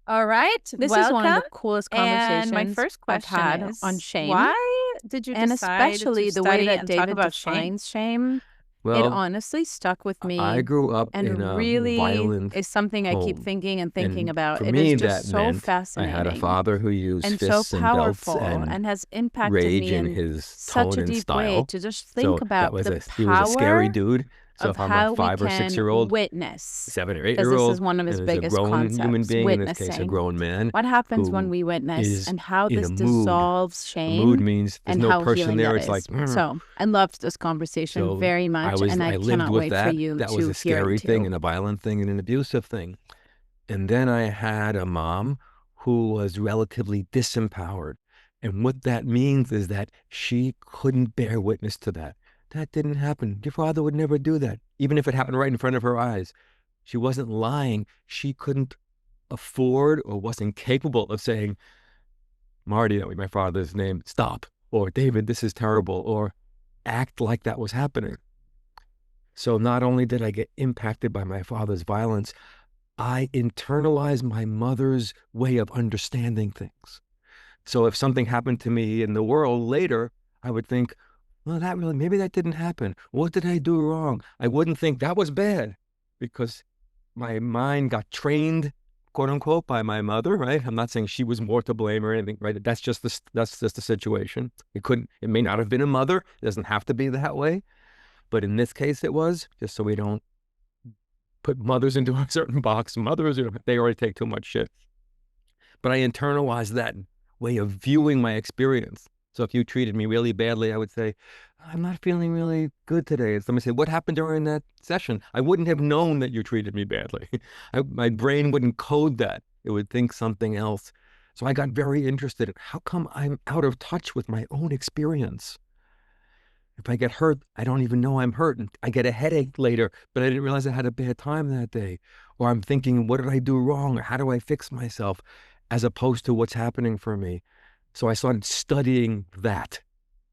All right, This is one of welcome. the coolest And my conversations first I've question had on is, shame, why did you and decide to especially the way study that and talk David about shame? defines shame. It Well, honestly stuck with I me grew up in and a really violent is something I keep home. thinking and thinking And about. for It is me, just that so meant I had a fascinating father who used and so fists and belts powerful and and has impacted rage me in in his such tone a and deep way style. to just think So about the he was a scary power dude. So of if I'm a how we 5 or 6 can year old, witness, 7 or 8 because year this is old, one of and his there's a biggest grown human concepts, being, in this case, a witnessing. grown man What happens when who we witness is and how in this a mood. dissolves A mood shame means there's and no how person healing there. that It's like, is. So I loved this conversation so very much, and I I lived cannot with wait for that. you That was to a hear it scary thing too. and a violent thing and an abusive thing. And then I had a mom who was relatively disempowered. And what that means is that she couldn't bear witness to that. That didn't happen. Your father would never do that, even if it happened right in front of her eyes. She wasn't lying. She couldn't afford or wasn't capable of saying, Marty, that was my father's name, stop. Or David, this is terrible. Or act like that was happening. So not only did I get impacted by my father's violence, I internalized my mother's way of understanding things. So if something happened to me in the world later, I would think, well, maybe that didn't happen. What did I do wrong? I wouldn't think that was bad because my mind got trained, quote unquote, by my mother, right? I'm not saying she was more to blame or anything, right? That's just the situation. It may not have been a mother. It doesn't have to be that way. But in this case, it was, just so we don't put mothers into a certain box. Mothers, they already take too much shit. But I internalized that way of viewing my experience. So if you treated me really badly, I would say, I'm not feeling really good today. And somebody say, what happened during that session? I wouldn't have known that you treated me badly. My brain wouldn't code that. It would think something else. So I got very interested in how come I'm out of touch with my own experience. If I get hurt, I don't even know I'm hurt. And I get a headache later, but I didn't realize I had a bad time that day. Or I'm thinking, what did I do wrong? Or how do I fix myself? As opposed to what's happening for me. So I started studying that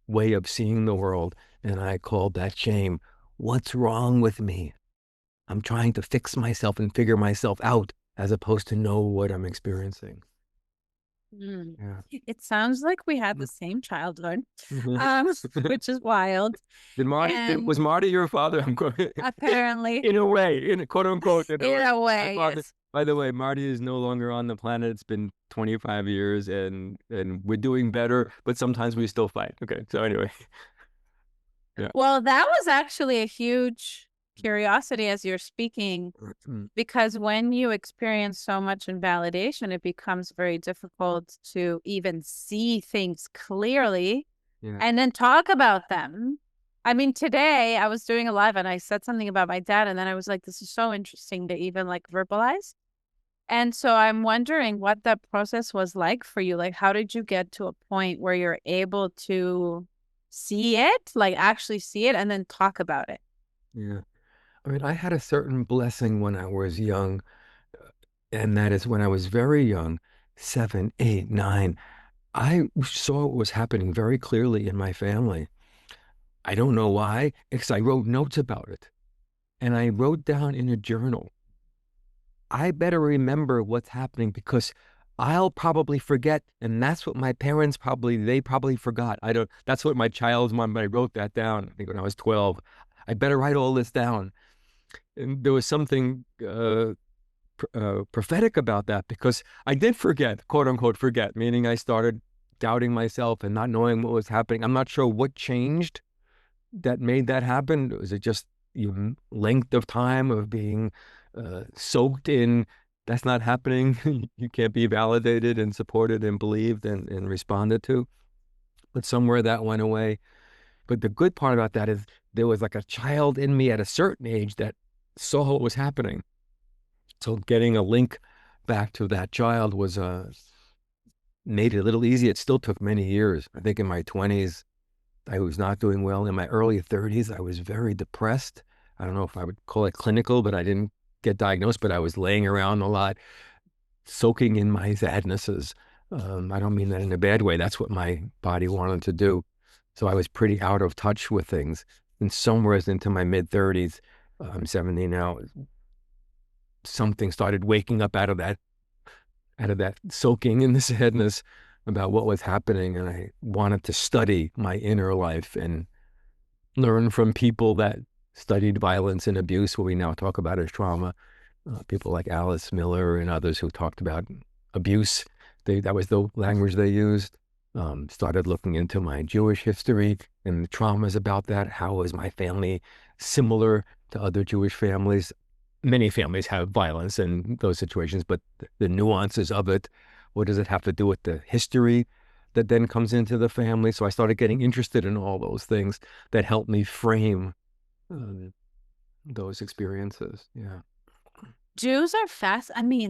way of seeing the world. And I called that shame. What's wrong with me? I'm trying to fix myself and figure myself out as opposed to know what I'm experiencing. Mm. Yeah. It sounds like we had the same childhood, Mhm. which is wild. Was And Marty your father? I'm going, apparently, in a way, in a quote unquote, in a in way. a My way, father, yes. by the way, Marty is no longer on the planet. It's been 25 years and we're doing better, but sometimes we still fight. Okay. So anyway, yeah. Well, that was actually a huge curiosity as you're speaking, Mm. because when you experience so much invalidation, it becomes very difficult to even see things clearly Yeah. and then talk about them. I mean, today I was doing a live and I said something about my dad, and then I was like, this is so interesting to even like verbalize. And so I'm wondering what that process was like for you. Like, how did you get to a point where you're able to see it, like actually see it, and then talk about it? Yeah. I mean, I had a certain blessing when I was young, and that is when I was very young, 7, 8, 9. I saw what was happening very clearly in my family. I don't know why, because I wrote notes about it. And I wrote down in a journal, I better remember what's happening because I'll probably forget. And that's what my parents they probably forgot. That's what my child's mom, I wrote that down, I think when I was 12. I better write all this down. And there was something prophetic about that because I did forget, quote unquote, forget, meaning I started doubting myself and not knowing what was happening. I'm not sure what changed that made that happen. Was it just length of time of being soaked in that's not happening? You can't be validated and supported and believed and responded to. But somewhere that went away. But the good part about that is there was like a child in me at a certain age that saw what was happening. So getting a link back to that child was made it a little easy. It still took many years. I think in my 20s, I was not doing well. In my early 30s, I was very depressed. I don't know if I would call it clinical, but I didn't get diagnosed, but I was laying around a lot, soaking in my sadnesses. I don't mean that in a bad way. That's what my body wanted to do. So I was pretty out of touch with things. And somewhere into my mid 30s, I'm 70 now, something started waking up out of out of that soaking in the sadness about what was happening. And I wanted to study my inner life and learn from people that studied violence and abuse, what we now talk about as trauma. People like Alice Miller and others who talked about abuse. That was the language they used. Started looking into my Jewish history and the traumas about that. How was my family similar to other Jewish families? Many families have violence in those situations, but the nuances of it, what does it have to do with the history that then comes into the family? So I started getting interested in all those things that helped me frame those experiences. Yeah. Jews are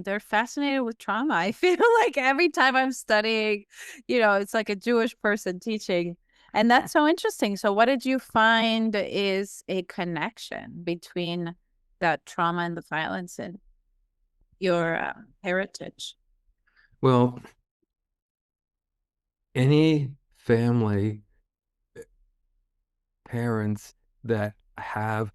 they're fascinated with trauma. I feel like every time I'm studying, it's like a Jewish person teaching. And that's so interesting. So what did you find is a connection between that trauma and the violence in your heritage? Well, any family, parents that have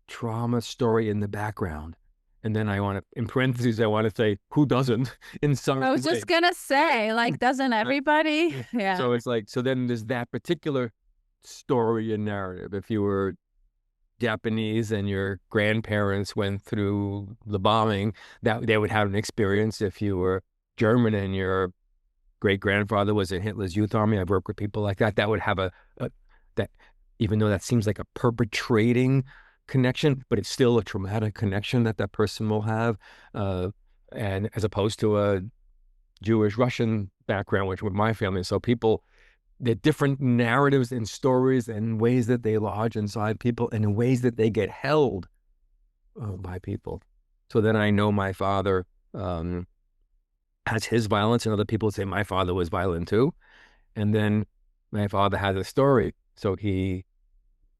trauma story in the background. And then I want to, in parentheses, I want to say, who doesn't in some I was just going to say, like, doesn't everybody? Yeah. So it's like, so then there's that particular story and narrative. If you were Japanese and your grandparents went through the bombing, that they would have an experience. If you were German and your great-grandfather was in Hitler's youth army, I've worked with people like that, that would have that, even though that seems like a perpetrating connection, but it's still a traumatic connection that person will have. And as opposed to a Jewish Russian background, which with my family. So people, the different narratives and stories and ways that they lodge inside people and ways that they get held by people. So then I know my father has his violence, and other people say my father was violent too. And then my father has a story. So he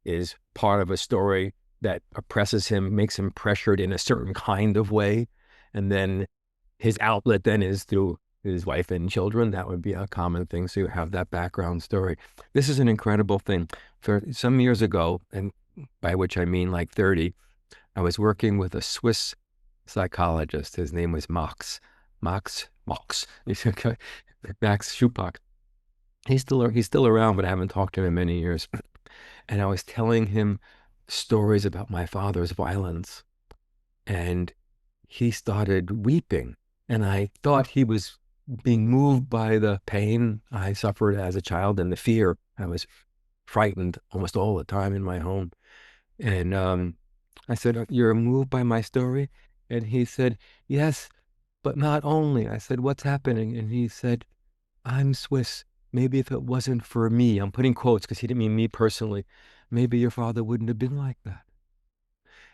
is part of a story that oppresses him, makes him pressured in a certain kind of way. And then his outlet then is through his wife and children. That would be a common thing. So you have that background story. This is an incredible thing. For some years ago, and by which I mean like 30, I was working with a Swiss psychologist. His name was Max Schupak. He's still around, but I haven't talked to him in many years. And I was telling him stories about my father's violence, and he started weeping. And I thought he was being moved by the pain I suffered as a child and the fear. I was frightened almost all the time in my home. And I said, "You're moved by my story?" And he said, "Yes, but not only." I said, "What's happening?" And he said, "I'm Swiss. Maybe if it wasn't for me," I'm putting quotes because he didn't mean me personally, "maybe your father wouldn't have been like that."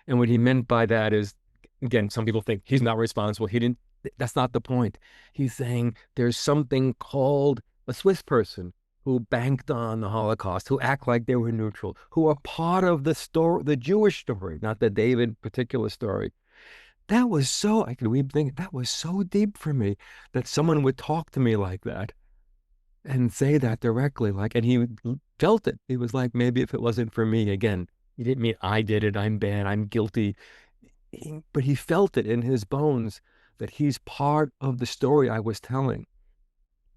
And what he meant by that is, again, some people think he's not responsible. He didn't, that's not the point. He's saying there's something called a Swiss person who banked on the Holocaust, who act like they were neutral, who are part of the story, the Jewish story, not the David particular story. That was so, I could weep thinking, that was so deep for me that someone would talk to me like that and say that directly. Like, and he felt it. He was like, maybe if it wasn't for me, again, he didn't mean I did it, I'm bad, I'm guilty. But he felt it in his bones that he's part of the story I was telling.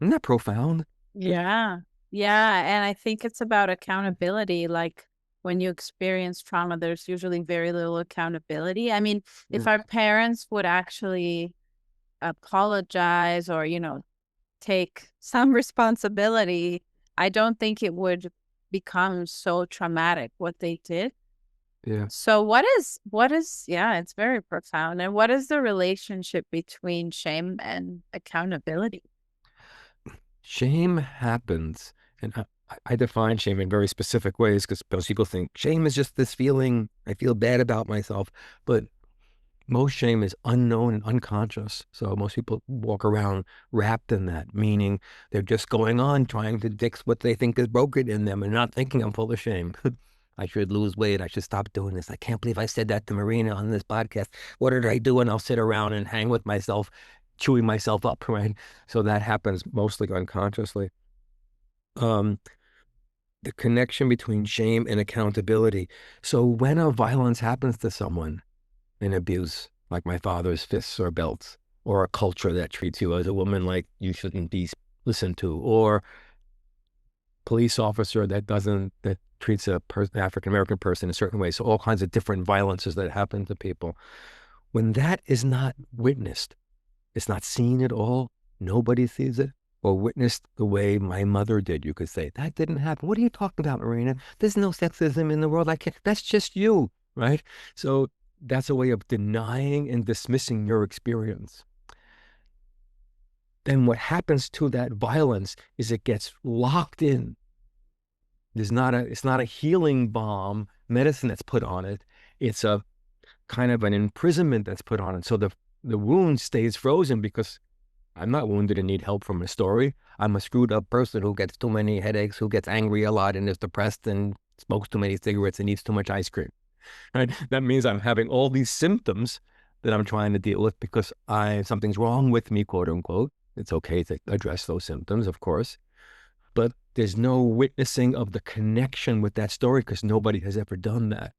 Isn't that profound? Yeah. Yeah. And I think it's about accountability. Like when you experience trauma, there's usually very little accountability. I mean, if our parents would actually apologize or, take some responsibility, I don't think it would become so traumatic what they did. Yeah. So yeah, it's very profound. And what is the relationship between shame and accountability? Shame happens, and I define shame in very specific ways because most people think shame is just this feeling, I feel bad about myself, but most shame is unknown and unconscious. So most people walk around wrapped in that, meaning they're just going on trying to fix what they think is broken in them and not thinking I'm full of shame. I should lose weight. I should stop doing this. I can't believe I said that to Marina on this podcast. What did I do? And I'll sit around and hang with myself, chewing myself up, right? So that happens mostly unconsciously. The connection between shame and accountability. So when a violence happens to someone, an abuse, like my father's fists or belts, or a culture that treats you as a woman like you shouldn't be listened to, or police officer that treats a African-American person a certain way. So all kinds of different violences that happen to people. When that is not witnessed, it's not seen at all, nobody sees it, or witnessed the way my mother did, you could say, that didn't happen. What are you talking about, Marina? There's no sexism in the world. That's just you, right? So that's a way of denying and dismissing your experience. Then what happens to that violence is it gets locked in. It's not a healing balm medicine that's put on it. It's a kind of an imprisonment that's put on it. So the wound stays frozen because I'm not wounded and need help from a story. I'm a screwed up person who gets too many headaches, who gets angry a lot and is depressed and smokes too many cigarettes and eats too much ice cream, right? That means I'm having all these symptoms that I'm trying to deal with because something's wrong with me, quote unquote. It's okay to address those symptoms, of course, but there's no witnessing of the connection with that story because nobody has ever done that.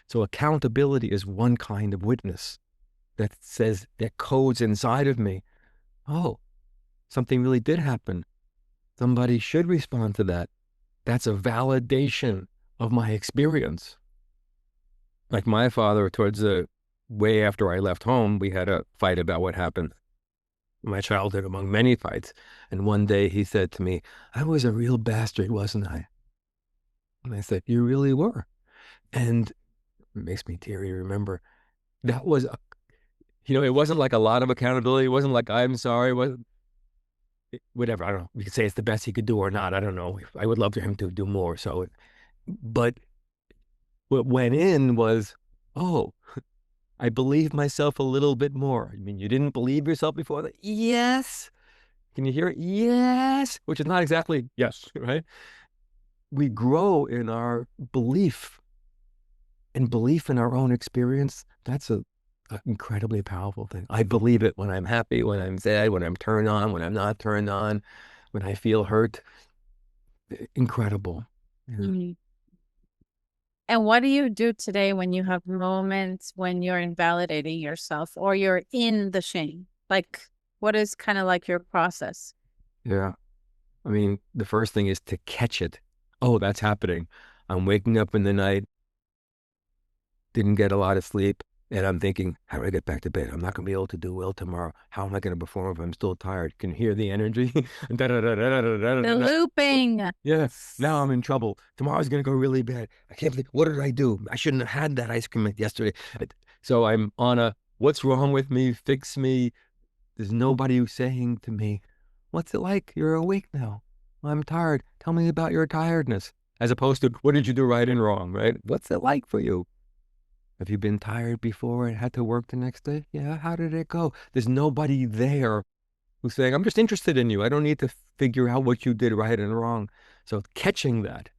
So accountability is one kind of witness that says, that codes inside of me, oh, something really did happen. Somebody should respond to that. That's a validation of my experience. Like my father, towards the way after I left home, we had a fight about what happened in my childhood, among many fights. And one day he said to me, I was a real bastard, wasn't I? And I said, you really were. And it makes me teary, remember. That was, it wasn't like a lot of accountability. It wasn't like, I'm sorry. Whatever. I don't know. You could say it's the best he could do or not. I don't know. I would love for him to do more. But what went in was, oh, I believe myself a little bit more. I mean, you didn't believe yourself before that? Yes. Can you hear it? Yes. Which is not exactly yes, right? We grow in our belief, and belief in our own experience. That's an incredibly powerful thing. I believe it when I'm happy, when I'm sad, when I'm turned on, when I'm not turned on, when I feel hurt. Incredible. Yeah. Mm-hmm. And what do you do today when you have moments when you're invalidating yourself or you're in the shame? Like, what is kind of like your process? Yeah. I mean, the first thing is to catch it. Oh, that's happening. I'm waking up in the night, didn't get a lot of sleep, and I'm thinking, how do I get back to bed? I'm not going to be able to do well tomorrow. How am I going to perform if I'm still tired? Can you hear the energy? The looping. Yeah, now I'm in trouble. Tomorrow's going to go really bad. I can't believe, what did I do? I shouldn't have had that ice cream yesterday. So I'm on a, what's wrong with me? Fix me. There's nobody who's saying to me, what's it like? You're awake now. I'm tired. Tell me about your tiredness. As opposed to, what did you do right and wrong, right? What's it like for you? Have you been tired before and had to work the next day? Yeah, how did it go? There's nobody there who's saying, I'm just interested in you. I don't need to figure out what you did right and wrong. So catching that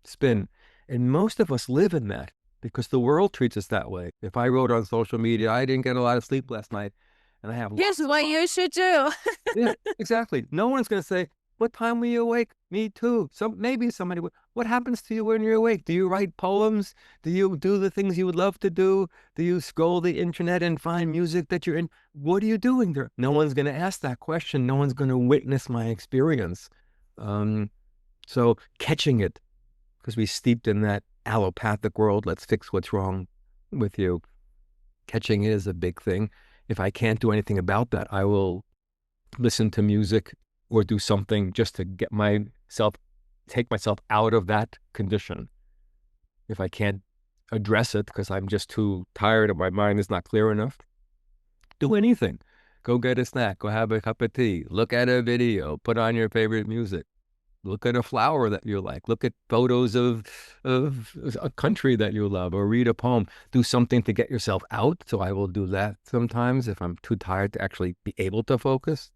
spin. And most of us live in that because the world treats us that way. If I wrote on social media, I didn't get a lot of sleep last night, and I have... Here's what you should do. Yeah, exactly. No one's going to say, what time were you awake? Me too. Maybe somebody would. What happens to you when you're awake? Do you write poems? Do you do the things you would love to do? Do you scroll the internet and find music that you're in? What are you doing there? No one's going to ask that question. No one's going to witness my experience. So catching it, because we steeped in that allopathic world, let's fix what's wrong with you. Catching it is a big thing. If I can't do anything about that, I will listen to music or do something just to take myself out of that condition. If I can't address it because I'm just too tired or my mind is not clear enough, do anything. Go get a snack, go have a cup of tea, look at a video, put on your favorite music, look at a flower that you like, look at photos of a country that you love, or read a poem. Do something to get yourself out. So I will do that sometimes if I'm too tired to actually be able to focus.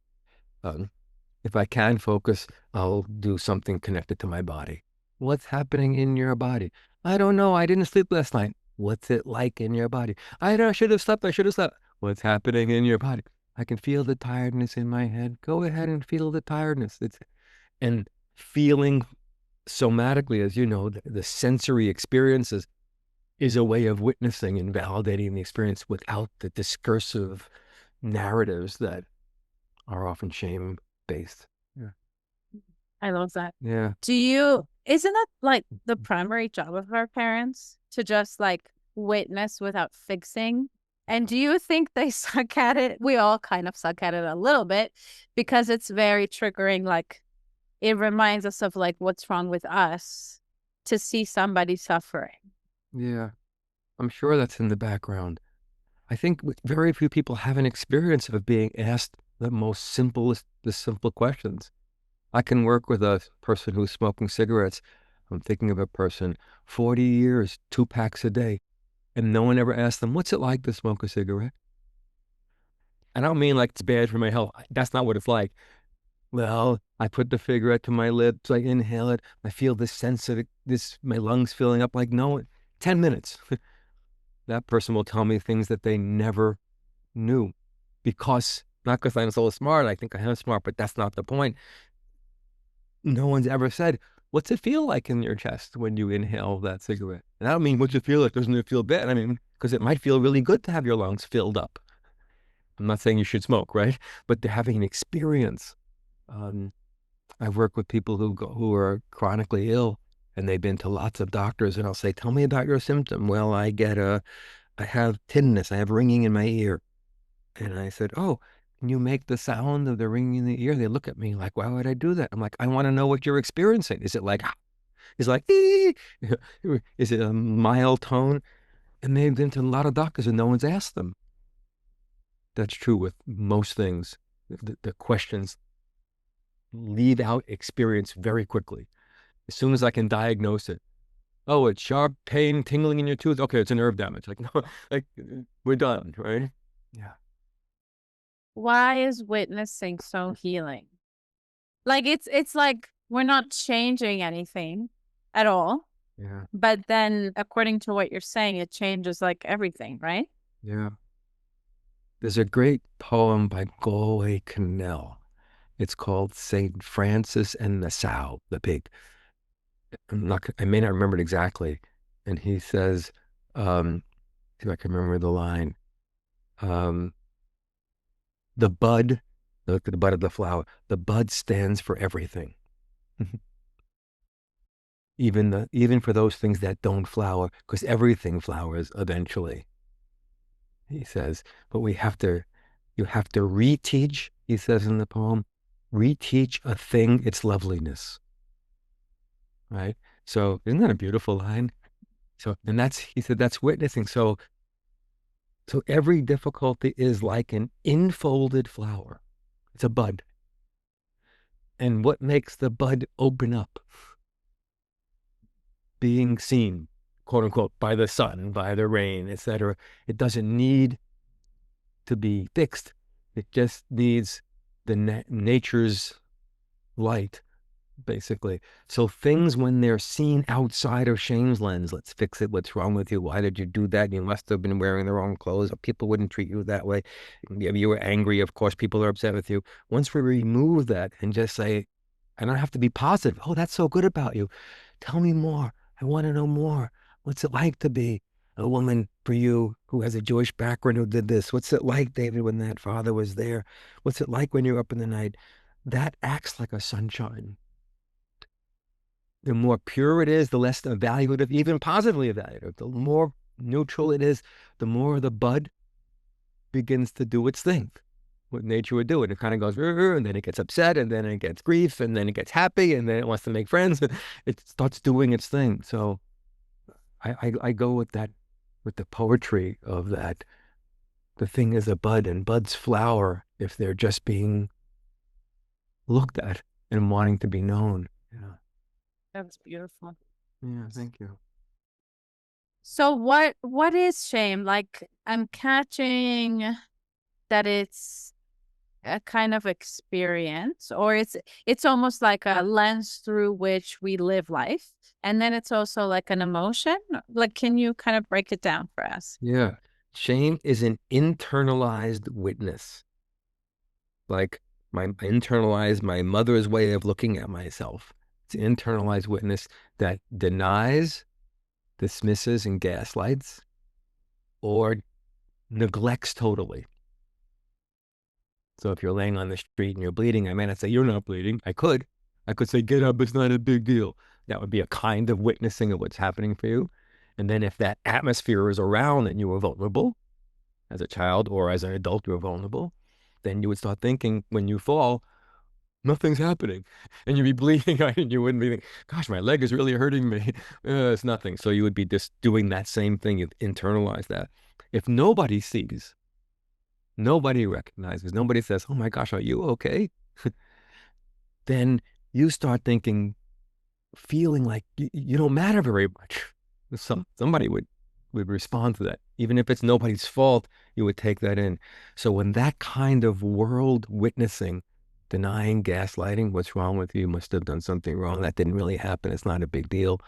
If I can focus, I'll do something connected to my body. What's happening in your body? I don't know. I didn't sleep last night. What's it like in your body? I should have slept. I should have slept. What's happening in your body? I can feel the tiredness in my head. Go ahead and feel the tiredness. And feeling somatically, as you know, the sensory experiences is a way of witnessing and validating the experience without the discursive narratives that are often shame-based. Yeah. I love that. Yeah. Isn't that like the primary job of our parents to just like witness without fixing? And do you think they suck at it? We all kind of suck at it a little bit because it's very triggering. Like it reminds us of like what's wrong with us to see somebody suffering. Yeah. I'm sure that's in the background. I think very few people have an experience of being asked the simple questions. I can work with a person who's smoking cigarettes. I'm thinking of a person, 40 years, 2 packs a day, and no one ever asked them, what's it like to smoke a cigarette? I don't mean like it's bad for my health. That's not what it's like. Well, I put the cigarette to my lips, I inhale it, I feel this sense of my lungs filling up. Like, no, 10 minutes. That person will tell me things that they never knew. Not because I'm so smart, I think I am smart, but that's not the point. No one's ever said, what's it feel like in your chest when you inhale that cigarette? And I don't mean what's it feel like, doesn't it feel bad? I mean, because it might feel really good to have your lungs filled up. I'm not saying you should smoke, right? But they're having an experience. I've worked with people who are chronically ill, and they've been to lots of doctors, and I'll say, tell me about your symptom. Well, I have tinnitus, I have ringing in my ear. And I said, oh, can you make the sound of the ringing in the ear? They look at me like, why would I do that? I'm like, I want to know what you're experiencing. Is it like, ee? Is it a mild tone? And they've been to a lot of doctors and no one's asked them. That's true with most things. The questions leave out experience very quickly. As soon as I can diagnose it, oh, it's sharp pain, tingling in your tooth. Okay, it's a nerve damage. Like, no, like we're done, right? Yeah. Why is witnessing so healing? Like it's like we're not changing anything at all. Yeah. But then according to what you're saying, it changes like everything, right? Yeah. There's a great poem by Galway Connell. It's called St. Francis and the Sow, the pig. I may not remember it exactly. And he says, see if I can remember the line. The bud, look at the bud of the flower. The bud stands for everything. Even for those things that don't flower, because everything flowers eventually. He says, but you have to reteach, he says in the poem, reteach a thing its loveliness. Right? So isn't that a beautiful line? So, and he said, that's witnessing. So every difficulty is like an infolded flower. It's a bud. And what makes the bud open up? Being seen, quote unquote, by the sun, by the rain, etc. It doesn't need to be fixed. It just needs the nature's light, basically. So things, when they're seen outside of shame's lens, let's fix it. What's wrong with you? Why did you do that? You must have been wearing the wrong clothes. Or people wouldn't treat you that way. You were angry. Of course, people are upset with you. Once we remove that and just say, I don't have to be positive. Oh, that's so good about you. Tell me more. I want to know more. What's it like to be a woman for you who has a Jewish background who did this? What's it like, David, when that father was there? What's it like when you're up in the night? That acts like a sunshine. The more pure it is, the less evaluative, even positively evaluative. The more neutral it is, the more the bud begins to do its thing. What nature would do. And it kind of goes, and then it gets upset, and then it gets grief, and then it gets happy, and then it wants to make friends. It starts doing its thing. So I go with that, with the poetry of that. The thing is a bud, and buds flower if they're just being looked at and wanting to be known. Yeah. That's beautiful. Yeah, thank you. So what is shame? Like I'm catching that it's a kind of experience, or it's almost like a lens through which we live life, and then it's also like an emotion. Like, can you kind of break it down for us? Yeah. Shame is an internalized witness. Like my mother's way of looking at myself. It's an internalized witness that denies, dismisses, and gaslights, or neglects totally. So if you're laying on the street and you're bleeding, I may not say, you're not bleeding. I could say, get up, it's not a big deal. That would be a kind of witnessing of what's happening for you. And then if that atmosphere is around and you were vulnerable as a child or as an adult, you were vulnerable, then you would start thinking when you fall, nothing's happening. And you'd be bleeding and you wouldn't be thinking, gosh, my leg is really hurting me. It's nothing. So you would be just doing that same thing. You'd internalize that. If nobody sees, nobody recognizes, nobody says, oh my gosh, are you okay? Then you start thinking, feeling like you don't matter very much. Somebody would respond to that. Even if it's nobody's fault, you would take that in. So when that kind of world witnessing, denying, gaslighting, what's wrong with you? You must have done something wrong. That didn't really happen. It's not a big deal.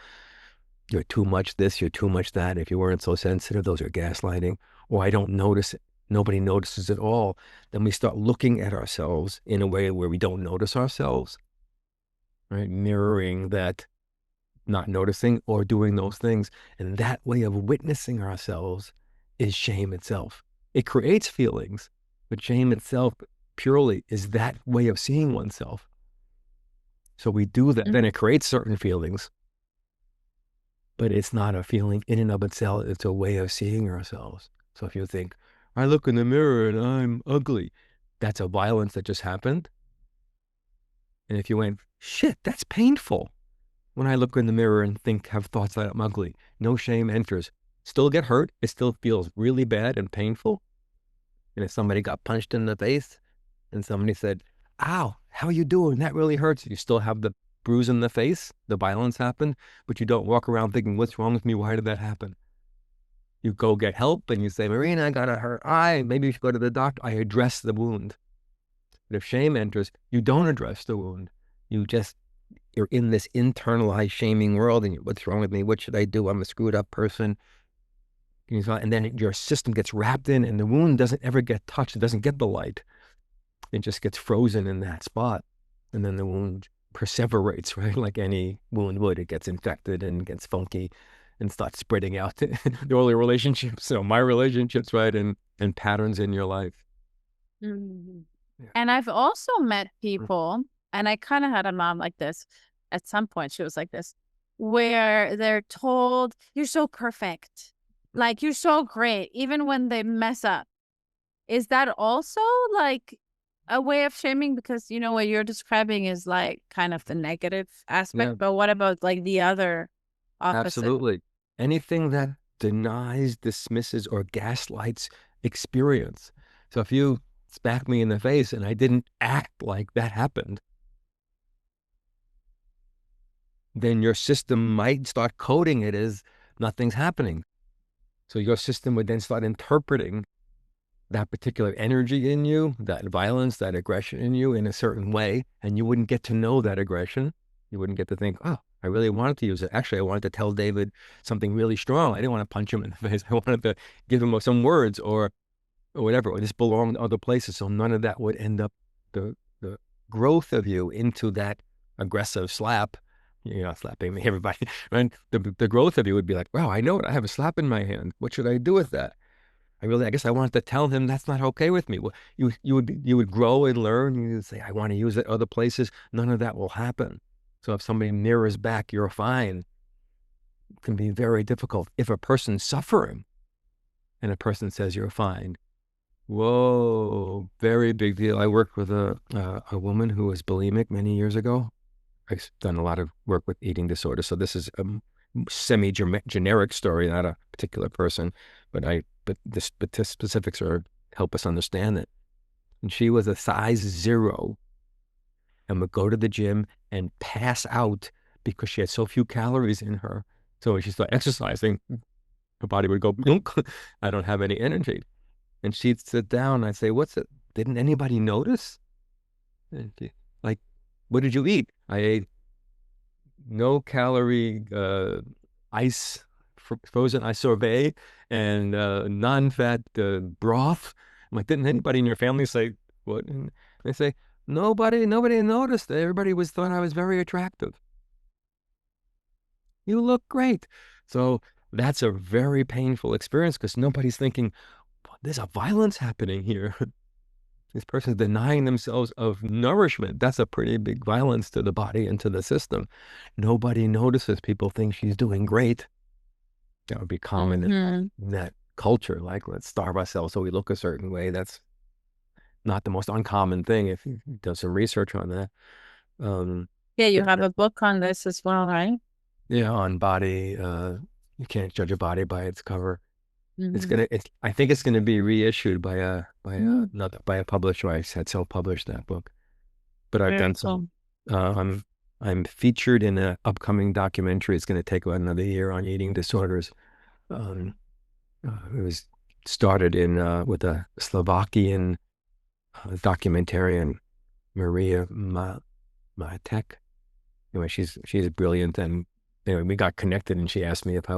You're too much this, you're too much that. If you weren't so sensitive, those are gaslighting. Or I don't notice it. Nobody notices at all. Then we start looking at ourselves in a way where we don't notice ourselves, right? Mirroring that not noticing or doing those things. And that way of witnessing ourselves is shame itself. It creates feelings, but shame itself purely is that way of seeing oneself. So we do that, then it creates certain feelings, but it's not a feeling in and of itself. It's a way of seeing ourselves. So if you think, I look in the mirror and I'm ugly, that's a violence that just happened. And if you went, shit, that's painful. When I look in the mirror and have thoughts that I'm ugly, no shame enters. Still get hurt. It still feels really bad and painful. And if somebody got punched in the face and somebody said, ow, how you doing? That really hurts. You still have the bruise in the face. The violence happened, but you don't walk around thinking, what's wrong with me? Why did that happen? You go get help and you say, Marina, I got a hurt eye. Maybe you should go to the doctor. I address the wound. But if shame enters, you don't address the wound. You're in this internalized shaming world and what's wrong with me? What should I do? I'm a screwed up person. And then your system gets wrapped in and the wound doesn't ever get touched. It doesn't get the light. It just gets frozen in that spot. And then the wound perseverates, right? Like any wound would. It gets infected and gets funky and starts spreading out to all your relationships. So my relationships, right? And patterns in your life. Mm-hmm. Yeah. And I've also met people, and I kind of had a mom like this at some point. She was like this, where they're told, you're so perfect. Like, you're so great, even when they mess up. Is that also like a way of shaming? Because, you know, what you're describing is like kind of the negative aspect. Yeah. But what about like the other opposite? Absolutely. Anything that denies, dismisses, or gaslights experience. So if you smack me in the face and I didn't act like that happened, then your system might start coding it as nothing's happening. So your system would then start interpreting that particular energy in you, that violence, that aggression in you in a certain way, and you wouldn't get to know that aggression. You wouldn't get to think, oh, I really wanted to use it. Actually, I wanted to tell David something really strong. I didn't want to punch him in the face. I wanted to give him some words or whatever, or this belonged to other places. So none of that would end up the growth of you into that aggressive slap. You're not slapping me, everybody, right? The growth of you would be like, wow, I know it. I have a slap in my hand. What should I do with that? I guess I wanted to tell him that's not okay with me. Well, you would grow and learn. You would say, I want to use it other places. None of that will happen. So if somebody mirrors back, you're fine, it can be very difficult. If a person's suffering and a person says you're fine, whoa, very big deal. I worked with a woman who was bulimic many years ago. I've done a lot of work with eating disorders. So this is a semi-generic story, not a particular person, but the specifics help us understand it. And she was a size 0 and would go to the gym and pass out because she had so few calories in her. So when she started exercising, her body would go, I don't have any energy. And she'd sit down and I'd say, what's it? Didn't anybody notice? And she, like, what did you eat? I ate no calorie ice, frozen ice sorbet and non-fat broth. I'm like, didn't anybody in your family say what? And they say, nobody noticed. Everybody thought I was very attractive. You look great. So that's a very painful experience because nobody's thinking, there's a violence happening here. This person's denying themselves of nourishment. That's a pretty big violence to the body and to the system. Nobody notices. People think she's doing great. That would be common in that culture. Like, let's starve ourselves so we look a certain way. That's not the most uncommon thing if you do some research on that. Yeah, you have a book on this as well, right? Yeah, on body. You can't judge a body by its cover. I think it's gonna be reissued by a publisher. I had self-published that book, but I've done some. I'm featured in an upcoming documentary. It's going to take about another year on eating disorders. It was started with a Slovakian documentarian, Marina Matek. Anyway, she's brilliant, and anyway, we got connected, and she asked me if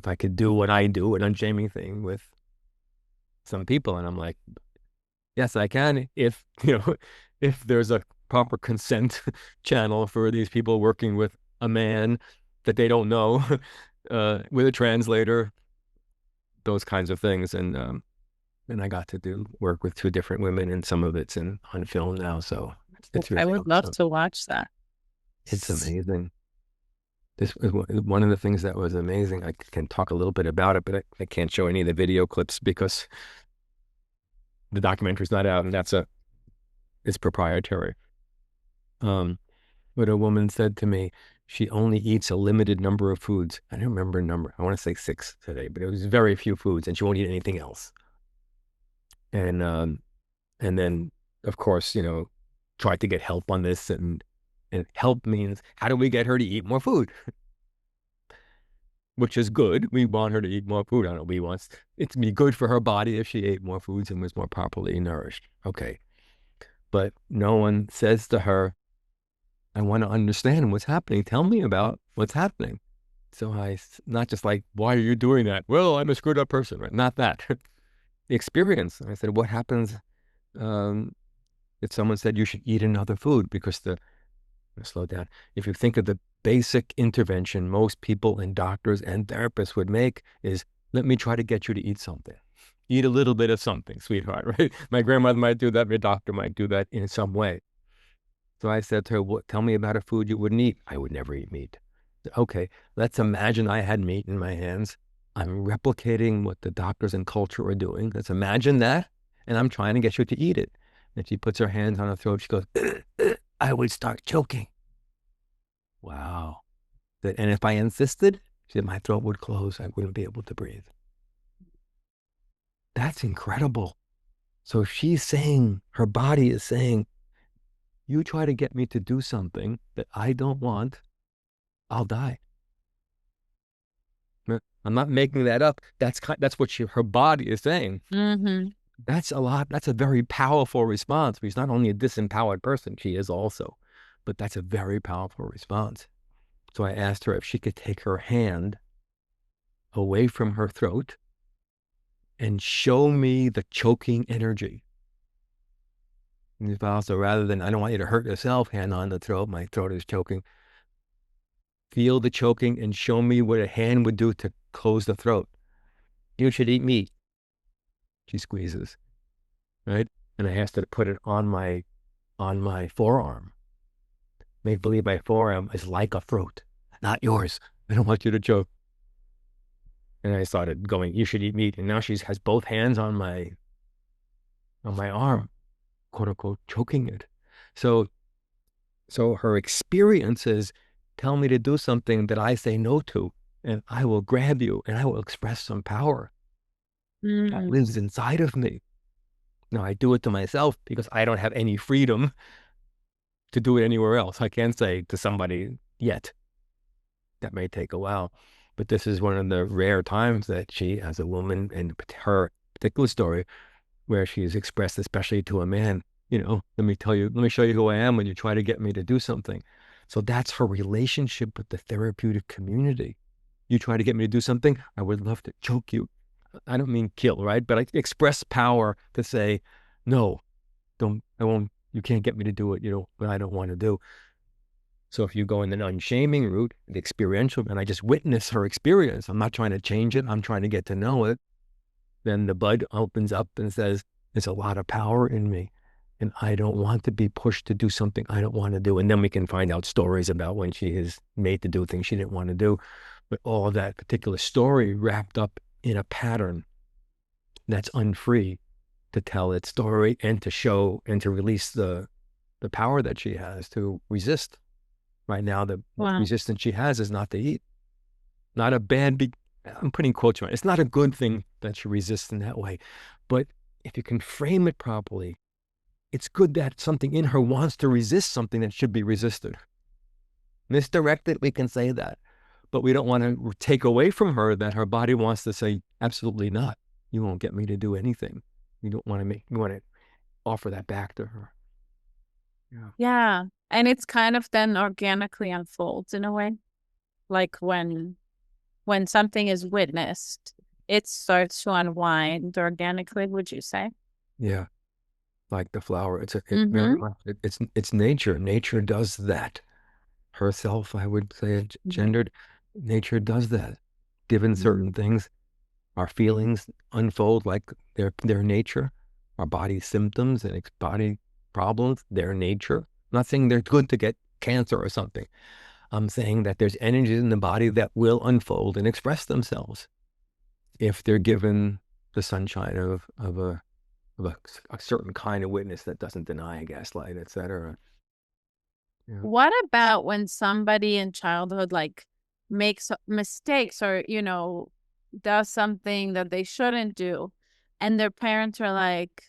I could do what I do, an unshaming thing with some people. And I'm like, yes, I can, if if there's a proper consent channel for these people working with a man that they don't know, with a translator, those kinds of things. And I got to work with 2 different women, and some of it's on film now. So it's really I would love to watch that. It's amazing. This is one of the things that was amazing. I can talk a little bit about it, but I can't show any of the video clips because the documentary's not out, and it's proprietary. But a woman said to me, she only eats a limited number of foods. I don't remember a number. I want to say 6 today, but it was very few foods, and she won't eat anything else. And then, of course, tried to get help on this, and help means, how do we get her to eat more food? Which is good. We want her to eat more food. I don't know. We want it to be good for her body if she ate more foods and was more properly nourished. Okay. But no one says to her, I want to understand what's happening. Tell me about what's happening. So not just like, why are you doing that? Well, I'm a screwed up person, right? Not that. The experience. I said, what happens if someone said you should eat another food? Because slow down. If you think of the basic intervention most people and doctors and therapists would make is, let me try to get you to eat something. Eat a little bit of something, sweetheart, right? My grandmother might do that. My doctor might do that in some way. So I said to her, tell me about a food you wouldn't eat. I would never eat meat. Okay, let's imagine I had meat in my hands. I'm replicating what the doctors and culture are doing. Let's imagine that. And I'm trying to get you to eat it. And she puts her hands on her throat. She goes, I would start choking. Wow. And if I insisted, she said, my throat would close. I wouldn't be able to breathe. That's incredible. So she's saying, her body is saying, you try to get me to do something that I don't want, I'll die. I'm not making that up. That's what her body is saying. That's a lot. That's a very powerful response. She's not only a disempowered person, she is also, but that's a very powerful response. So I asked her if she could take her hand away from her throat and show me the choking energy. And also, rather than, I don't want you to hurt yourself, hand on the throat, my throat is choking. Feel the choking and show me what a hand would do to close the throat. You should eat meat. She squeezes, right? And I asked her to put it on my forearm. Make believe my forearm is like a throat, not yours. I don't want you to choke. And I started going, you should eat meat. And now she has both hands on my arm, quote unquote, choking it. So her experiences tell me to do something that I say no to, and I will grab you and I will express some power that lives inside of me. Now I do it to myself because I don't have any freedom to do it anywhere else. I can't say to somebody yet. That may take a while. But this is one of the rare times that she, as a woman, in her particular story, where she is expressed, especially to a man, let me show you who I am when you try to get me to do something. So that's her relationship with the therapeutic community. You try to get me to do something, I would love to choke you. I don't mean kill, right? But I express power to say, no, you can't get me to do it, what I don't want to do. So if you go in the unshaming route, the experiential, and I just witness her experience, I'm not trying to change it, I'm trying to get to know it, then the bud opens up and says, There's a lot of power in me. And I don't want to be pushed to do something I don't want to do. And then we can find out stories about when she is made to do things she didn't want to do. But all of that particular story wrapped up in a pattern that's unfree to tell its story and to show and to release the power that she has to resist. Right now, the resistance she has is not to eat. Not a bad, I'm putting quotes on it. It's not a good thing that she resists in that way. But if you can frame it properly, it's good that something in her wants to resist something that should be resisted. Misdirected, we can say that. But we don't want to take away from her that her body wants to say, absolutely not. You won't get me to do anything. We want to offer that back to her. Yeah. Yeah. And it's kind of then organically unfolds in a way. Like when something is witnessed, it starts to unwind organically, would you say? Yeah. Like the flower. It's nature. Nature does that. Herself, I would say, gendered. Nature does that. Given certain things, our feelings unfold like their nature. Our body symptoms and body problems, their nature. I'm not saying they're good to get cancer or something. I'm saying that there's energies in the body that will unfold and express themselves if they're given the sunshine of a certain kind of witness that doesn't deny, gaslight, etc. Yeah. What about when somebody in childhood like makes mistakes or, does something that they shouldn't do, and their parents are like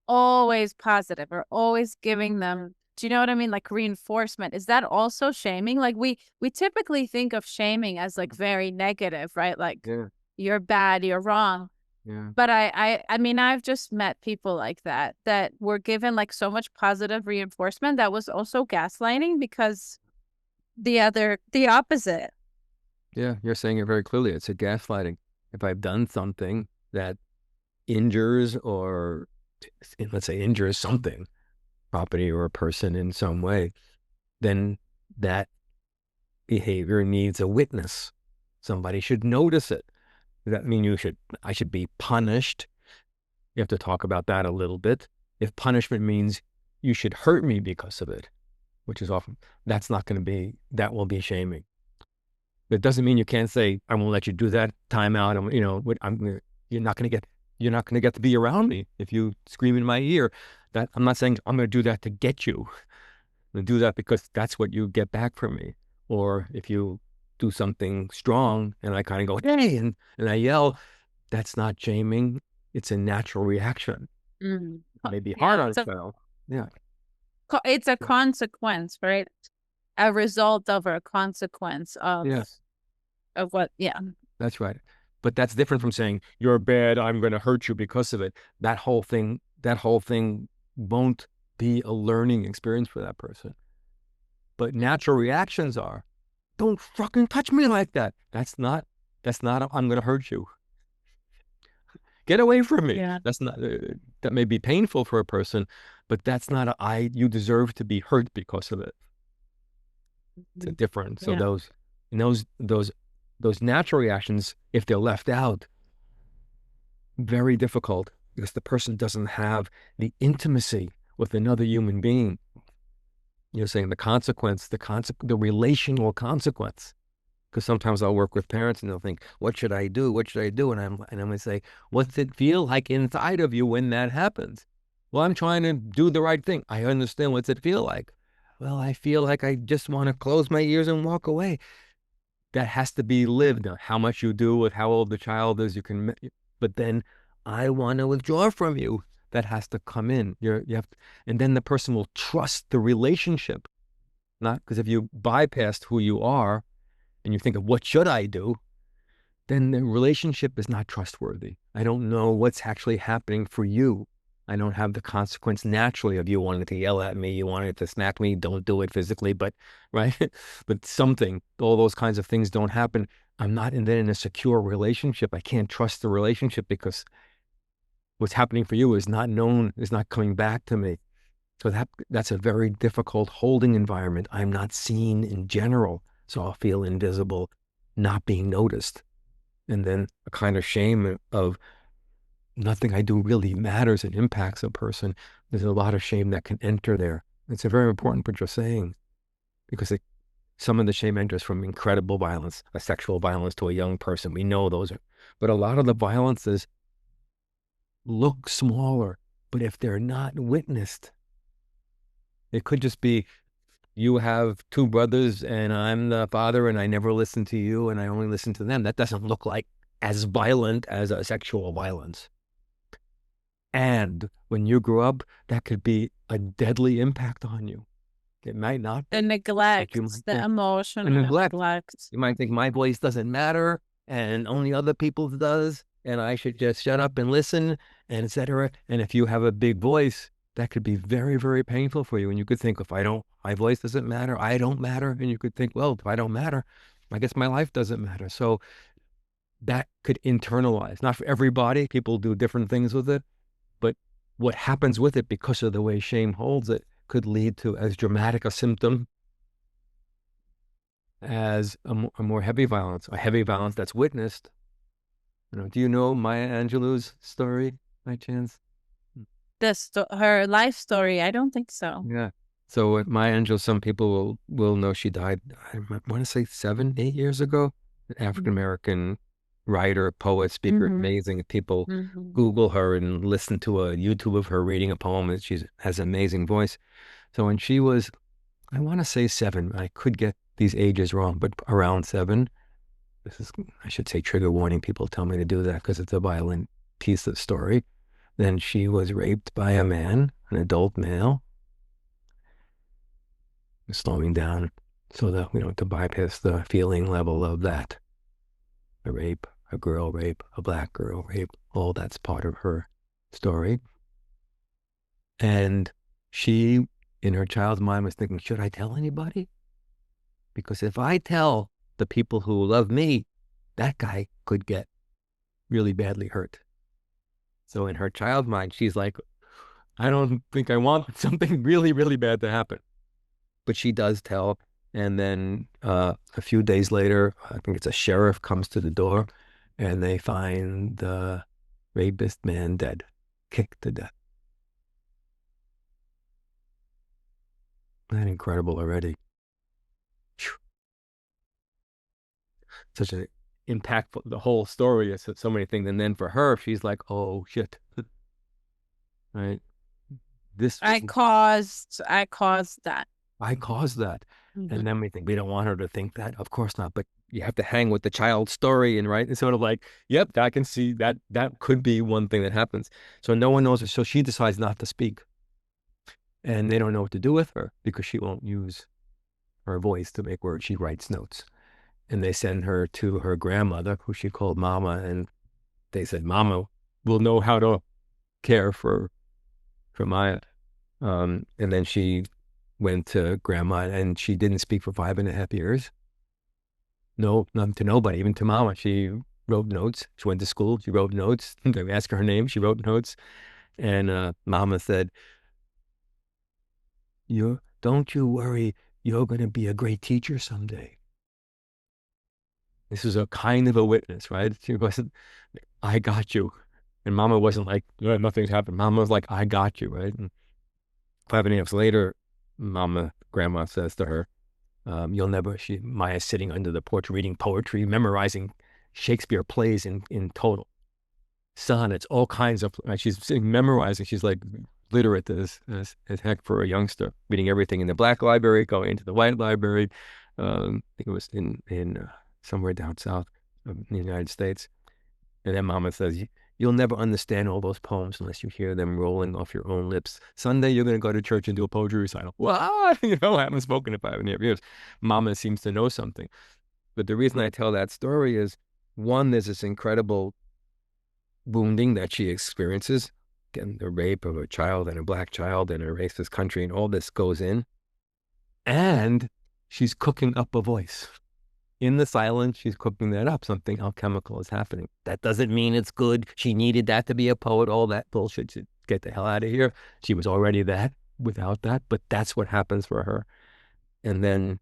always positive or always giving them, do you know what I mean? Like reinforcement. Is that also shaming? Like we typically think of shaming as like very negative, right? Like you're bad, you're wrong. Yeah. But I mean, I've just met people like that were given like so much positive reinforcement that was also gaslighting because the opposite. Yeah, you're saying it very clearly. It's a gaslighting. If I've done something that injures or, let's say, injures something, property or a person in some way, then that behavior needs a witness. Somebody should notice it. Does that mean I should be punished? You have to talk about that a little bit. If punishment means you should hurt me because of it, which is often, that will be shaming. It doesn't mean you can't say, I won't let you do that, time out. You're not going to get to be around me if you scream in my ear. That I'm not saying I'm going to do that to get you. I'm going to do that because that's what you get back from me. Or if you do something strong and I kind of go, hey, and I yell, that's not shaming. It's a natural reaction. It may be hard on a child. Yeah. It's a consequence, right? A result of a consequence of what, That's right. But that's different from saying, you're bad, I'm going to hurt you because of it. That whole thing won't be a learning experience for that person. But natural reactions are, don't fucking touch me like that. That's not, I'm going to hurt you. Get away from me. Yeah. That's not, that may be painful for a person, but that's not you deserve to be hurt because of it. It's a difference. So those natural reactions, if they're left out, very difficult because the person doesn't have the intimacy with another human being. You're saying the relational consequence. Because sometimes I'll work with parents and they'll think, what should I do? What should I do? And I'm going to say, what's it feel like inside of you when that happens? Well, I'm trying to do the right thing. I understand. What's it feel like? Well, I feel like I just want to close my ears and walk away. That has to be lived. How much you do with how old the child is, but then I want to withdraw from you. That has to come in. And then the person will trust the relationship. Not because if you bypassed who you are and you think of what should I do, then the relationship is not trustworthy. I don't know what's actually happening for you. I don't have the consequence naturally of you wanting to yell at me, you wanted to smack me, don't do it physically, but right? But all those kinds of things don't happen. I'm not in a secure relationship. I can't trust the relationship because what's happening for you is not known, is not coming back to me. So that's a very difficult holding environment. I'm not seen in general, so I'll feel invisible, not being noticed. And then a kind of shame of nothing I do really matters and impacts a person, there's a lot of shame that can enter there. It's a very important what you're saying, because some of the shame enters from incredible violence, a sexual violence to a young person. We know those are, but a lot of the violences look smaller, but if they're not witnessed, it could just be, you have two brothers and I'm the father and I never listen to you and I only listen to them. That doesn't look like as violent as a sexual violence. And when you grow up, that could be a deadly impact on you. It might not be. The neglect, the emotional neglect. You might think my voice doesn't matter and only other people's does, and I should just shut up and listen, and etc. And if you have a big voice, that could be very, very painful for you. And you could think, if I don't, my voice doesn't matter, I don't matter. And you could think, well, if I don't matter, I guess my life doesn't matter. So that could internalize. Not for everybody. People do different things with it. But what happens with it, because of the way shame holds it, could lead to as dramatic a symptom as a more heavy violence, a heavy violence that's witnessed. Do you know Maya Angelou's story by chance? Her life story? I don't think so. Yeah. So Maya Angelou, some people will know she died, I want to say 7, 8 years ago. An African-American writer, poet, speaker, amazing. People Google her and listen to a YouTube of her reading a poem. She has an amazing voice. So when she was, I want to say 7, I could get these ages wrong, but around 7, this is, I should say trigger warning, people tell me to do that because it's a violent piece of story. Then she was raped by a man, an adult male. Slowing down so that, to bypass the feeling level of that. A rape, a girl rape, a black girl rape, all that's part of her story. And she, in her child's mind, was thinking, should I tell anybody? Because if I tell the people who love me, that guy could get really badly hurt. So in her child's mind, she's like, I don't think I want something really, really bad to happen. But she does tell. And then a few days later, I think it's a sheriff comes to the door and they find the rapist man dead, kicked to death. Isn't that incredible already? Such an impactful, the whole story is so many things. And then for her, she's like, oh shit. Right? I caused that. I caused that. And then we think, we don't want her to think that. Of course not. But you have to hang with the child's story, and right? It's sort of like, yep, I can see that could be one thing that happens. So no one knows. So she decides not to speak. And they don't know what to do with her because she won't use her voice to make words. She writes notes. And they send her to her grandmother, who she called Mama. And they said, Mama will know how to care for Maya. And then she went to grandma and she didn't speak for 5.5 years. No, not to nobody, even to Mama. She wrote notes. She went to school. She wrote notes. They asked her name. She wrote notes. And Mama said, don't you worry. You're going to be a great teacher someday. This is a kind of a witness, right? She wasn't, I got you. And Mama wasn't like, nothing's happened. Mama was like, I got you, right? And 5.5 years later, grandma says to her, Maya's sitting under the porch reading poetry, memorizing Shakespeare plays in total. Sonnets, all kinds of, she's sitting memorizing. She's like literate as heck for a youngster, reading everything in the black library, going into the white library. I think it was in somewhere down south in the United States. And then Mama says, you'll never understand all those poems unless you hear them rolling off your own lips. Sunday, you're going to go to church and do a poetry recital. What? I haven't spoken in 5.5 years. Mama seems to know something. But the reason I tell that story is, one, there's this incredible wounding that she experiences. Again, the rape of a child and a black child in a racist country, and all this goes in. And she's cooking up a voice. In the silence, she's cooking that up. Something alchemical is happening. That doesn't mean it's good. She needed that to be a poet. All that bullshit should get the hell out of here. She was already that without that, but that's what happens for her. And then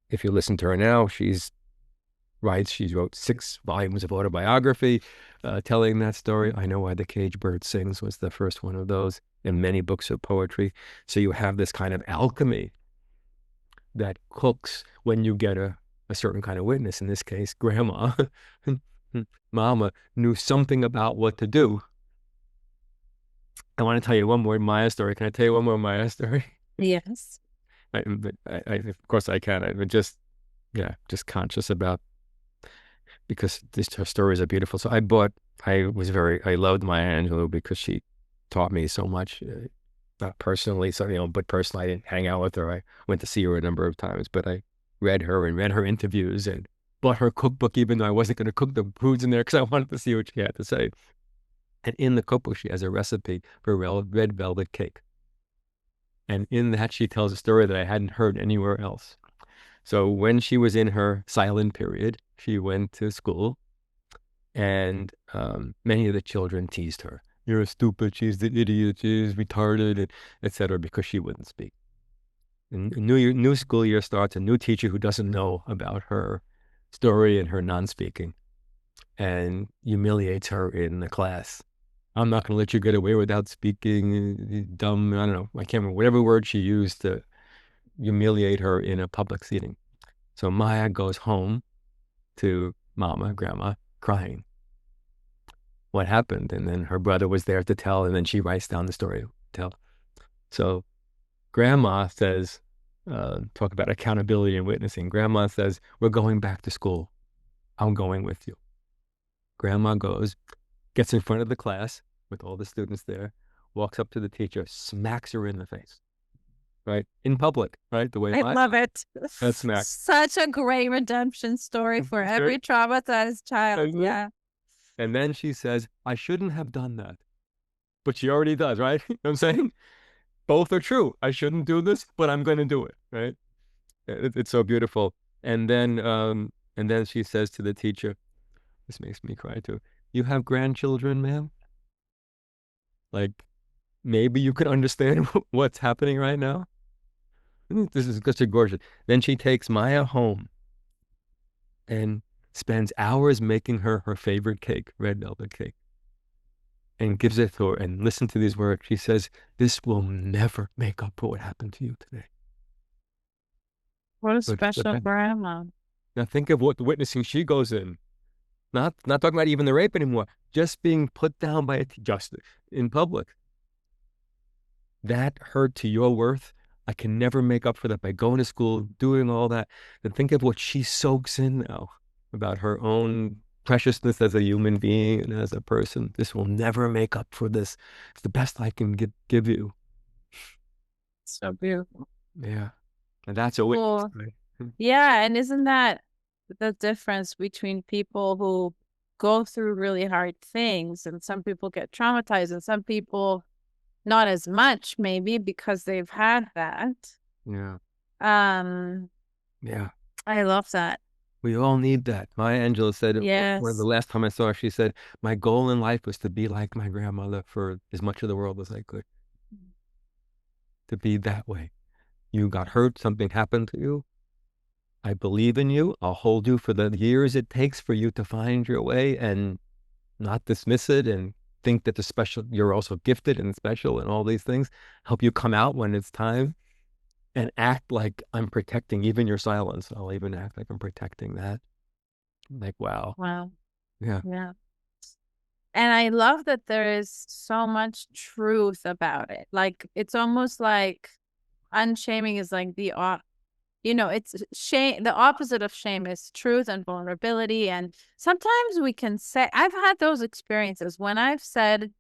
if you listen to her now, she's writes. She wrote 6 volumes of autobiography telling that story. I Know Why the Caged Bird Sings was the first one of those, and many books of poetry. So you have this kind of alchemy that cooks when you get a certain kind of witness. In this case, grandma, mama knew something about what to do. I want to tell you one more Maya story. Can I tell you one more Maya story? Yes. Of course I can. I'm just conscious about, because her stories are beautiful. So I loved Maya Angelou because she taught me so much, not personally, but personally, I didn't hang out with her. I went to see her a number of times, but I read her interviews and bought her cookbook, even though I wasn't going to cook the foods in there because I wanted to see what she had to say. And in the cookbook, she has a recipe for red velvet cake. And in that, she tells a story that I hadn't heard anywhere else. So when she was in her silent period, she went to school, and many of the children teased her. You're stupid, she's the idiot, she's retarded, etc., because she wouldn't speak. And a new school year starts, a new teacher who doesn't know about her story and her non-speaking, and humiliates her in the class. I'm not going to let you get away without speaking, dumb, I don't know, I can't remember, whatever word she used to humiliate her in a public seating. So Maya goes home to grandma, crying. What happened? And then her brother was there to tell, and then she writes down the story to tell. So grandma says, talk about accountability and witnessing. Grandma says, we're going back to school. I'm going with you. Grandma goes, gets in front of the class with all the students there, walks up to the teacher, smacks her in the face, right? In public, right? The way I love it. That's smack. Such a great redemption story for every traumatized child. Yeah. And then she says, I shouldn't have done that. But she already does, right? You know what I'm saying? Both are true. I shouldn't do this, but I'm going to do it, right? It's so beautiful. And then she says to the teacher, this makes me cry too, you have grandchildren, ma'am? Like, maybe you could understand what's happening right now? This is such a gorgeous. Then she takes Maya home and spends hours making her favorite cake, red velvet cake, and gives it to her. And listen to these words. She says, this will never make up for what happened to you today. What a special grandma. Now think of what the witnessing she goes in. Not talking about even the rape anymore. Just being put down by just in public. That hurt to your worth. I can never make up for that by going to school, doing all that. Then think of what she soaks in now about her own preciousness as a human being and as a person. This will never make up for this. It's the best I can give you. So beautiful. Yeah. And that's a witness. Right? Yeah. And isn't that the difference between people who go through really hard things, and some people get traumatized and some people not as much, maybe because they've had that. Yeah. Yeah. I love that. We all need that. Maya Angelou said, yes. The last time I saw her, she said, my goal in life was to be like my grandmother for as much of the world as I could. To be that way. You got hurt, something happened to you. I believe in you. I'll hold you for the years it takes for you to find your way and not dismiss it and think that you're also gifted and special and all these things. Help you come out when it's time and act like I'm protecting even your silence. I'll even act like I'm protecting that. Like, wow. Wow. Yeah. Yeah. And I love that there is so much truth about it. Like, it's almost like unshaming is like it's shame. The opposite of shame is truth and vulnerability. And sometimes we can say, I've had those experiences when I've said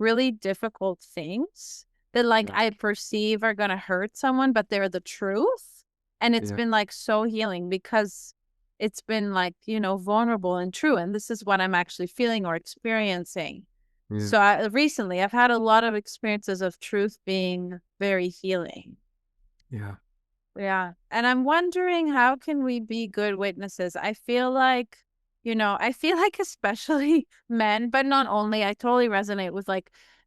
really difficult things that I perceive are going to hurt someone, but they're the truth. And it's been so healing because it's been vulnerable and true. And this is what I'm actually feeling or experiencing. Yeah. So recently I've had a lot of experiences of truth being very healing. Yeah. Yeah. And I'm wondering, how can we be good witnesses? I feel like, especially men, but not only, I totally resonate with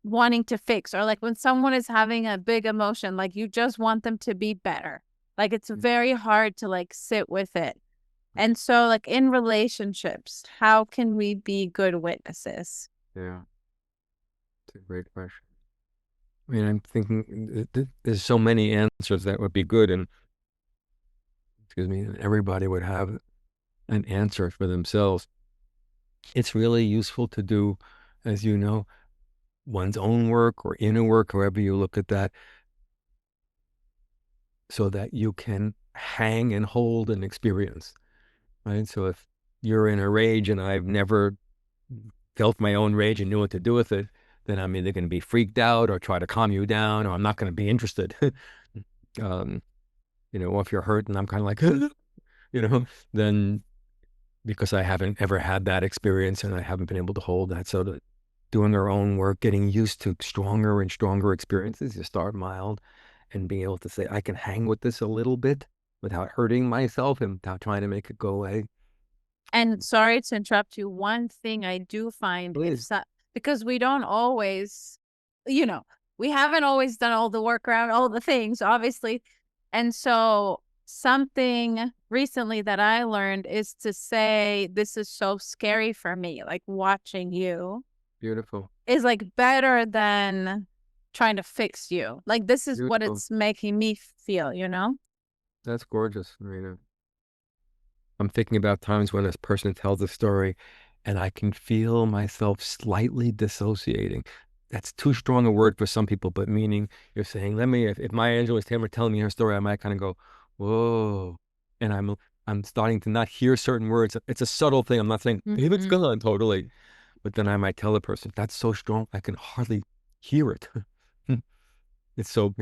wanting to fix, or when someone is having a big emotion, you just want them to be better. It's very hard to sit with it. And so, like, in relationships, how can we be good witnesses? Yeah, it's a great question. I mean, I'm thinking there's so many answers that would be good, and excuse me, and everybody would have an answer for themselves. It's really useful to do, as you know, one's own work or inner work, however you look at that, so that you can hang and hold an experience, right? So if you're in a rage and I've never felt my own rage and knew what to do with it, then I'm either going to be freaked out or try to calm you down, or I'm not going to be interested. Or if you're hurt and I'm kind of like, then because I haven't ever had that experience and I haven't been able to hold that. So doing our own work, getting used to stronger and stronger experiences, you start mild and being able to say, I can hang with this a little bit without hurting myself and without trying to make it go away. And sorry to interrupt you. One thing I do find is that because we don't always, we haven't always done all the work around all the things, obviously. And so something recently that I learned is to say, this is so scary for me, like watching you. Beautiful. Is like better than trying to fix you. Like, this is what it's making me feel, That's gorgeous, Marina. I'm thinking about times when this person tells a story and I can feel myself slightly dissociating. That's too strong a word for some people, but meaning you're saying, if Maya Angelou was telling me her story, I might kind of go, whoa. And I'm starting to not hear certain words. It's a subtle thing. I'm not saying, David's gone totally. But then I might tell the person, that's so strong, I can hardly hear it. It's so,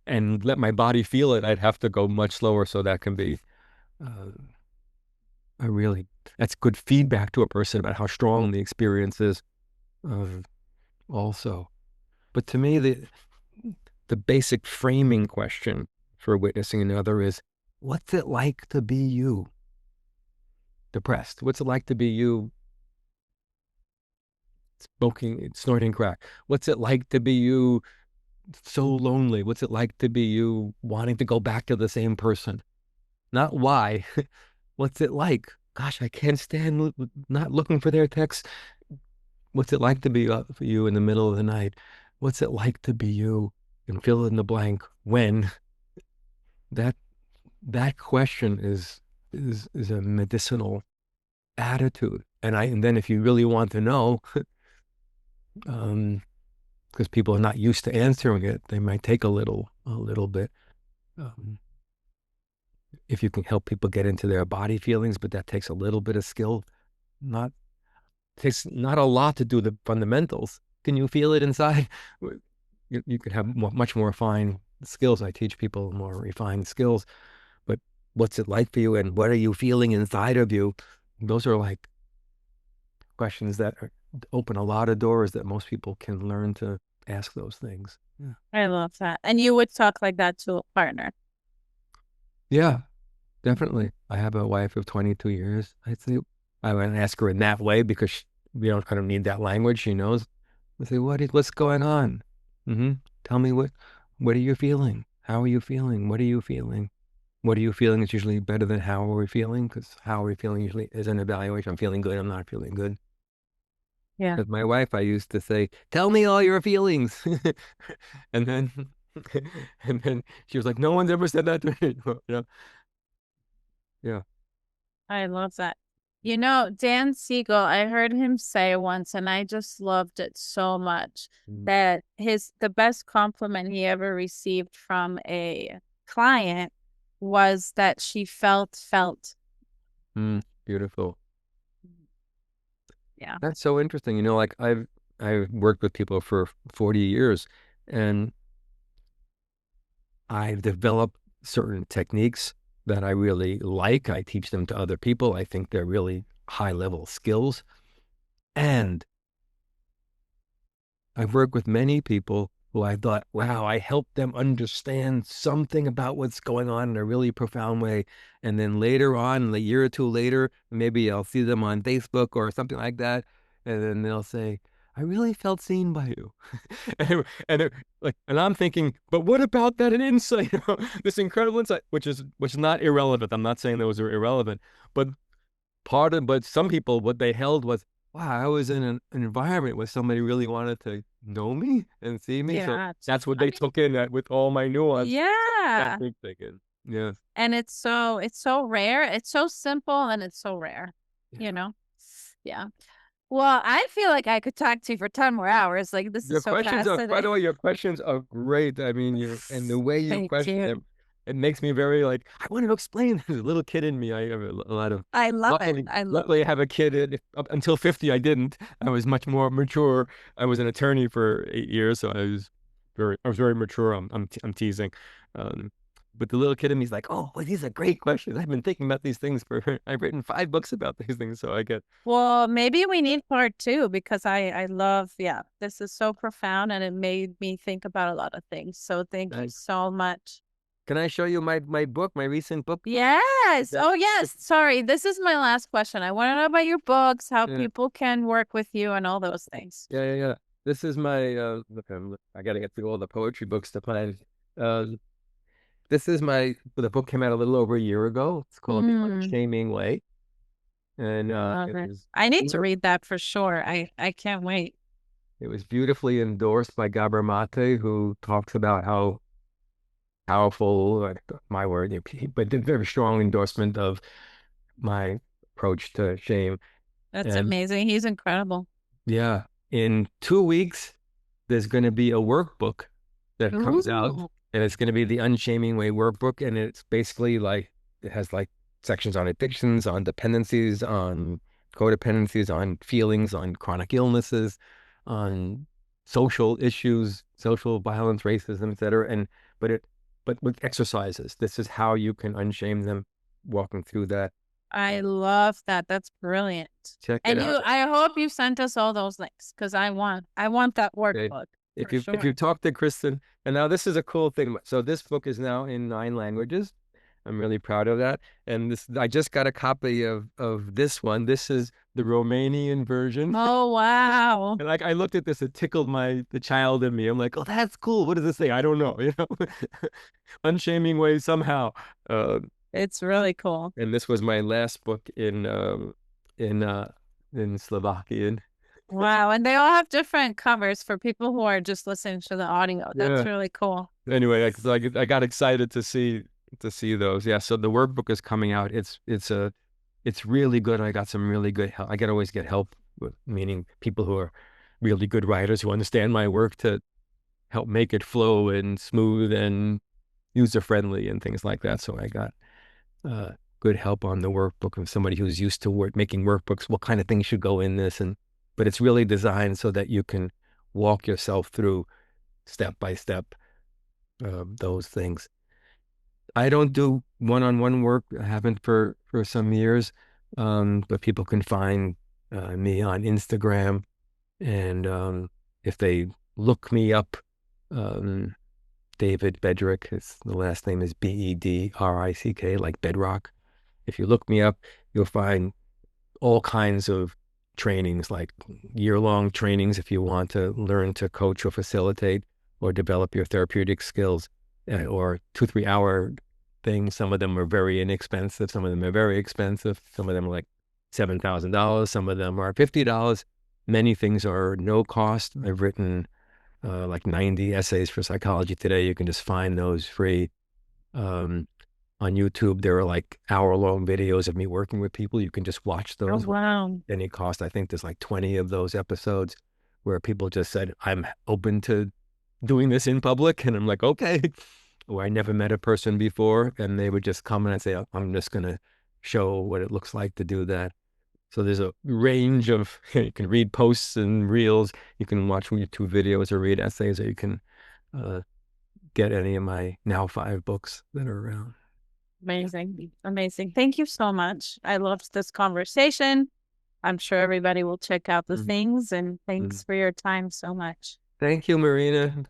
and let my body feel it. I'd have to go much slower. So that can be that's good feedback to a person about how strong the experience is also. But to me, the basic framing question for witnessing another is, what's it like to be you depressed? What's it like to be you snorting crack? What's it like to be you so lonely? What's it like to be you wanting to go back to the same person? Not why. What's it like? Gosh, I can't stand not looking for their texts. What's it like to be for you in the middle of the night? What's it like to be you? And fill in the blank when that question is a medicinal attitude. And then if you really want to know, because people are not used to answering it, they might take a little bit. If you can help people get into their body feelings, but that takes a little bit of skill. Takes not a lot to do the fundamentals. Can you feel it inside? You could have much more refined skills. I teach people more refined skills, but what's it like for you and what are you feeling inside of you? Those are like questions that open a lot of doors that most people can learn to ask those things. Yeah. I love that. And you would talk like that to a partner? Yeah, definitely. I have a wife of 22 years. I'd say I would ask her in that way because we don't kind of need that language. She knows. I say, what's going on? Tell me what are you feeling? How are you feeling? What are you feeling? What are you feeling is usually better than how are we feeling, because how are we feeling usually is an evaluation. I'm feeling good. I'm not feeling good. Yeah. With my wife, I used to say, tell me all your feelings. and then she was like, no one's ever said that to me. Yeah. I love that. Dan Siegel, I heard him say once, and I just loved it so much, that the best compliment he ever received from a client was that she felt. Beautiful. Yeah. That's so interesting. Like I've worked with people for 40 years and I've developed certain techniques that I really like. I teach them to other people. I think they're really high level skills. And I've worked with many people who I thought, wow, I helped them understand something about what's going on in a really profound way. And then later on, a year or two later, maybe I'll see them on Facebook or something like that. And then they'll say, I really felt seen by you. And I'm thinking, but what about that insight? This incredible insight, which is not irrelevant. I'm not saying those are irrelevant, but but some people, what they held was, wow, I was in an environment where somebody really wanted to know me and see me. So Yeah. that's what they took in with all my nuance. Yeah. Big thinking. Yeah. And it's so rare. It's so simple and it's so rare, Yeah. you know? Yeah. Well, I feel like I could talk to you for 10 more hours. Like, this is so By fascinating. the way, your questions are great. I mean, and the way you Thank question you. them, it makes me very like, I want to explain. There's a little kid in me. I have a lot of, I love it. luckily I have a kid. Up until 50, I didn't. I was much more mature. I was an attorney for 8 years, so I was very mature. I'm teasing. But the little kid in me is like, oh, well, these are great questions. I've been thinking about these things I've written 5 books about these things. So I get. Well, maybe we need part 2 because I love, this is so profound and it made me think about a lot of things. So thank you so much. Can I show you my book, my recent book? Yes. Oh, yes. Sorry. This is my last question. I want to know about your books, how people can work with you and all those things. Yeah. This is my, I got to get through all the poetry books to find. This is the book came out a little over a year ago. It's called The Unshaming Way. And I need to read that for sure. I can't wait. It was beautifully endorsed by Gabor Mate, who talks about how powerful, my word, but did very strong endorsement of my approach to shame. That's amazing. He's incredible. Yeah. In 2 weeks, there's going to be a workbook that comes out, and it's going to be the Unshaming Way workbook. And it's basically it has sections on addictions, on dependencies, on codependencies, on feelings, on chronic illnesses, on social issues, social violence, racism, etc. But with exercises. This is how you can unshame them, walking through that. I love that. That's brilliant. Check it out. I hope you sent us all those links because I want that workbook. If you talk to Kristen, and now this is a cool thing. So this book is now in 9 languages. I'm really proud of that. And I just got a copy of this one. This is the Romanian version. Oh, wow. And I looked at this, it tickled the child in me. I'm like, oh, that's cool. What does it say? I don't know, Unshaming Way somehow. It's really cool. And this was my last book in Slovakian. Wow. And they all have different covers for people who are just listening to the audio. That's really cool. Anyway, I got excited to see those. Yeah. So the workbook is coming out. It's really good. I got some really good help. I always get help, meaning people who are really good writers who understand my work to help make it flow and smooth and user-friendly and things like that. So I got good help on the workbook of somebody who's used to making workbooks, what kind of things should go in this. But it's really designed so that you can walk yourself through step by step those things. I don't do one-on-one work. I haven't for some years, but people can find me on Instagram, and if they look me up, David Bedrick, the last name is Bedrick, like bedrock. If you look me up, you'll find all kinds of trainings, like year-long trainings if you want to learn to coach or facilitate or develop your therapeutic skills, or 2-3 hour things. Some of them are very inexpensive. Some of them are very expensive. Some of them are like $7,000. Some of them are $50. Many things are no cost. I've written like 90 essays for Psychology Today. You can just find those free. On YouTube, there are like hour-long videos of me working with people. You can just watch those. Oh, wow. At any cost. I think there's like 20 of those episodes where people just said, I'm open to doing this in public. And I'm like, okay. Or I never met a person before, and they would just come and I'd say, I'm just going to show what it looks like to do that. So there's a range of, you can read posts and reels, you can watch YouTube videos or read essays, or you can get any of my now 5 books that are around. Amazing. Amazing. Thank you so much. I loved this conversation. I'm sure everybody will check out the things, and thanks for your time so much. Thank you, Marina.